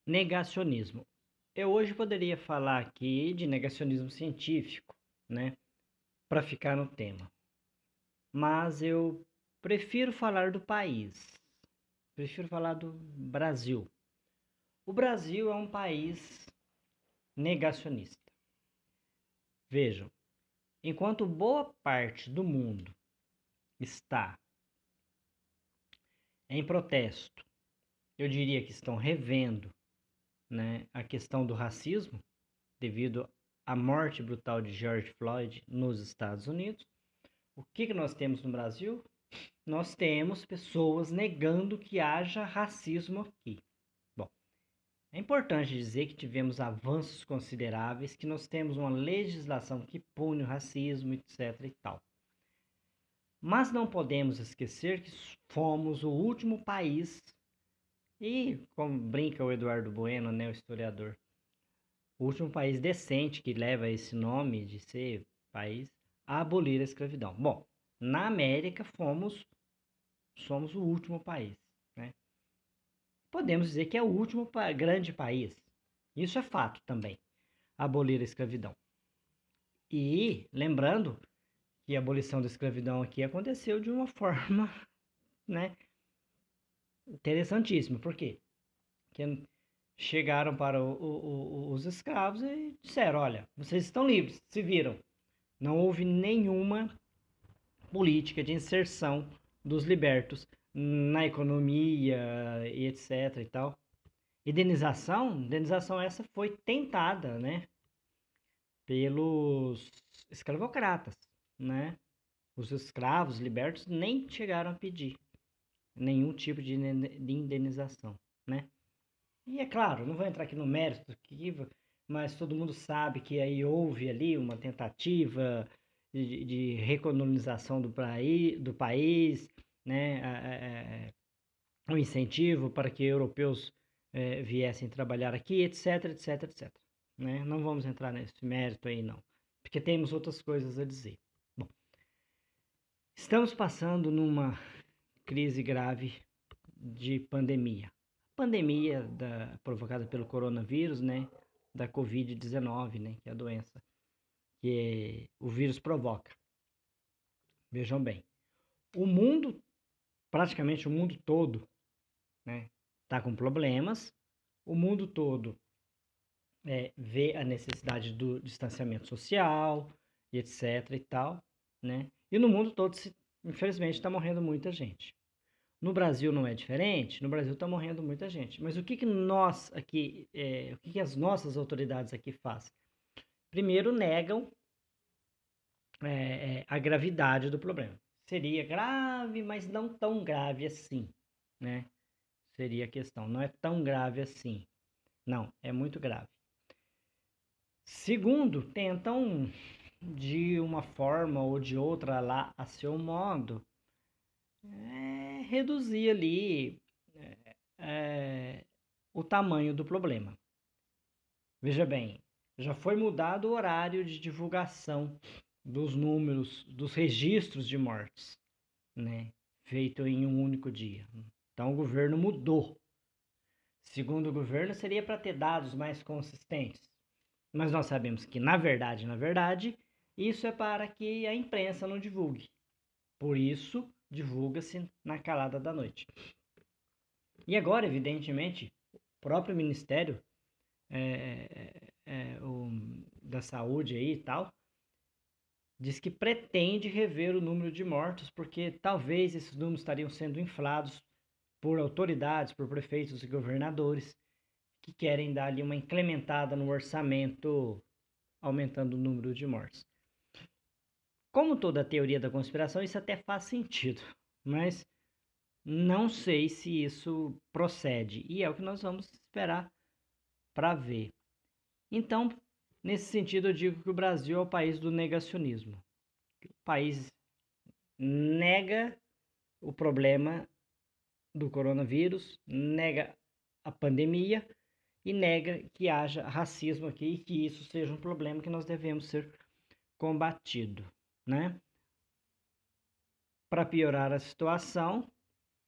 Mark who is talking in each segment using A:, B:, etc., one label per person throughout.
A: Negacionismo. Eu hoje poderia falar aqui de negacionismo científico, né, para ficar no tema. Mas eu prefiro falar do país. Prefiro falar do Brasil. O Brasil é um país negacionista. Vejam, enquanto boa parte do mundo está em protesto, eu diria que estão revendo, né, a questão do racismo devido à morte brutal de George Floyd nos Estados Unidos. O que nós temos no Brasil? Nós temos pessoas negando que haja racismo aqui. Bom, é importante dizer que tivemos avanços consideráveis, que nós temos uma legislação que pune o racismo, etc. e tal. Mas não podemos esquecer que fomos o último país, e como brinca o Eduardo Bueno, né, o historiador, o último país decente que leva esse nome de ser país a abolir a escravidão. Bom, na América somos o último país, né? Podemos dizer que é o último grande país. Isso é fato também, abolir a escravidão. E lembrando que a abolição da escravidão aqui aconteceu de uma forma, né, interessantíssima. Por quê? Porque chegaram para os escravos e disseram: olha, vocês estão livres, se viram. Não houve nenhuma política de inserção dos libertos na economia e etc e tal. Indenização essa foi tentada, né, pelos escravocratas, né? Os escravos libertos nem chegaram a pedir nenhum tipo de indenização, né? E é claro, não vou entrar aqui no mérito, mas todo mundo sabe que aí houve ali uma tentativa de recolonização do país, né? Um incentivo para que europeus viessem trabalhar aqui, etc, etc, etc. Né? Não vamos entrar nesse mérito aí, não, porque temos outras coisas a dizer. Bom, estamos passando numa crise grave de pandemia. Pandemia provocada pelo coronavírus, né? Da Covid-19, né? Que é a doença que o vírus provoca. Vejam bem, o mundo, praticamente o mundo todo, né? Tá com problemas. O mundo todo vê a necessidade do distanciamento social, e etc e tal, né? E no mundo todo, infelizmente, está morrendo muita gente. No Brasil não é diferente, no Brasil está morrendo muita gente. Mas o que nós aqui, o que as nossas autoridades aqui fazem? Primeiro negam a gravidade do problema. Seria grave, mas não tão grave assim, né? Seria a questão. Não é tão grave assim. Não, é muito grave. Segundo, tentam de uma forma ou de outra lá a seu modo reduzir ali o tamanho do problema. Veja bem, já foi mudado o horário de divulgação dos números, dos registros de mortes, né? Feito em um único dia. Então o governo mudou. Segundo o governo, seria para ter dados mais consistentes. Mas nós sabemos que, na verdade, isso é para que a imprensa não divulgue. Por isso, divulga-se na calada da noite. E agora, evidentemente, o próprio Ministério da Saúde aí e tal, diz que pretende rever o número de mortos, porque talvez esses números estariam sendo inflados por autoridades, por prefeitos e governadores, que querem dar ali uma incrementada no orçamento, aumentando o número de mortes. Como toda a teoria da conspiração, isso até faz sentido, mas não sei se isso procede, e é o que nós vamos esperar para ver. Então, nesse sentido, eu digo que o Brasil é o país do negacionismo. O país nega o problema do coronavírus, nega a pandemia e nega que haja racismo aqui e que isso seja um problema que nós devemos ser combatido, né? Para piorar a situação,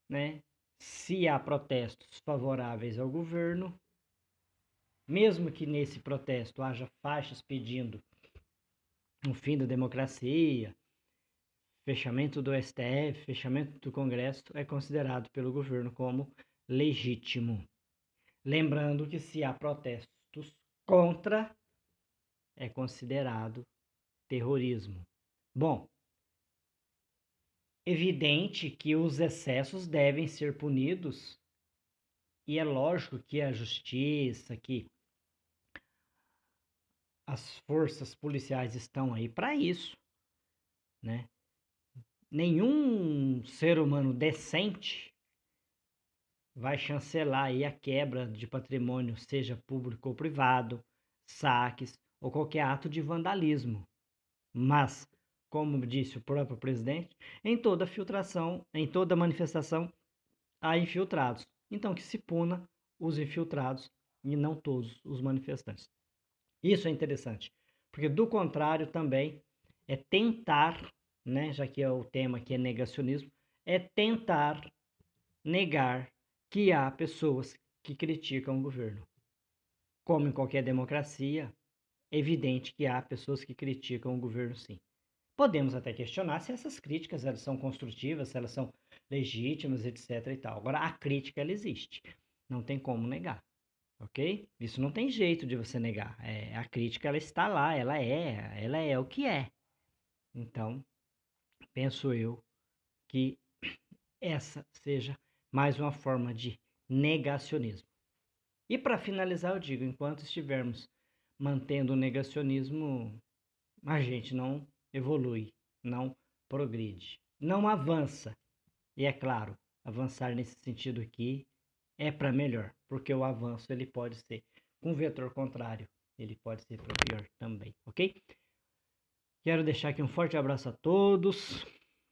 A: né? Se há protestos favoráveis ao governo, mesmo que nesse protesto haja faixas pedindo o fim da democracia, fechamento do STF, fechamento do Congresso, é considerado pelo governo como legítimo. Lembrando que se há protestos contra, é considerado terrorismo. Bom, evidente que os excessos devem ser punidos e é lógico que a justiça, que as forças policiais estão aí para isso, né? Nenhum ser humano decente vai chancelar aí a quebra de patrimônio, seja público ou privado, saques ou qualquer ato de vandalismo. Mas, como disse o próprio presidente, em toda filtração, em toda manifestação há infiltrados. Então que se puna os infiltrados e não todos os manifestantes. Isso é interessante, porque do contrário também é tentar, né, já que é o tema que é negacionismo, é tentar negar que há pessoas que criticam o governo. Como em qualquer democracia, é evidente que há pessoas que criticam o governo, sim. Podemos até questionar se essas críticas elas são construtivas, se elas são legítimas, etc. e tal. Agora, a crítica ela existe, não tem como negar, ok? Isso não tem jeito de você negar. A crítica ela está lá, ela é o que é. Então, penso eu que essa seja mais uma forma de negacionismo. E para finalizar, eu digo, enquanto estivermos mantendo o negacionismo, a gente não evolui, não progride, não avança. E é claro, avançar nesse sentido aqui é para melhor, porque o avanço ele pode ser com vetor contrário, ele pode ser para pior também, ok? Quero deixar aqui um forte abraço a todos,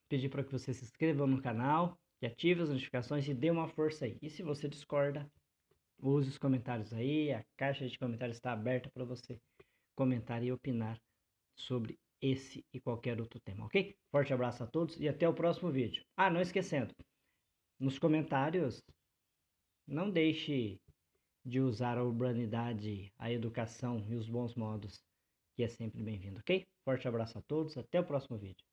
A: pedir para que você se inscreva no canal, que ative as notificações e dê uma força aí. E se você discorda, use os comentários aí, a caixa de comentários está aberta para você comentar e opinar sobre esse e qualquer outro tema, ok? Forte abraço a todos e até o próximo vídeo. Ah, não esquecendo, nos comentários, não deixe de usar a urbanidade, a educação e os bons modos, que é sempre bem-vindo, ok? Forte abraço a todos, até o próximo vídeo.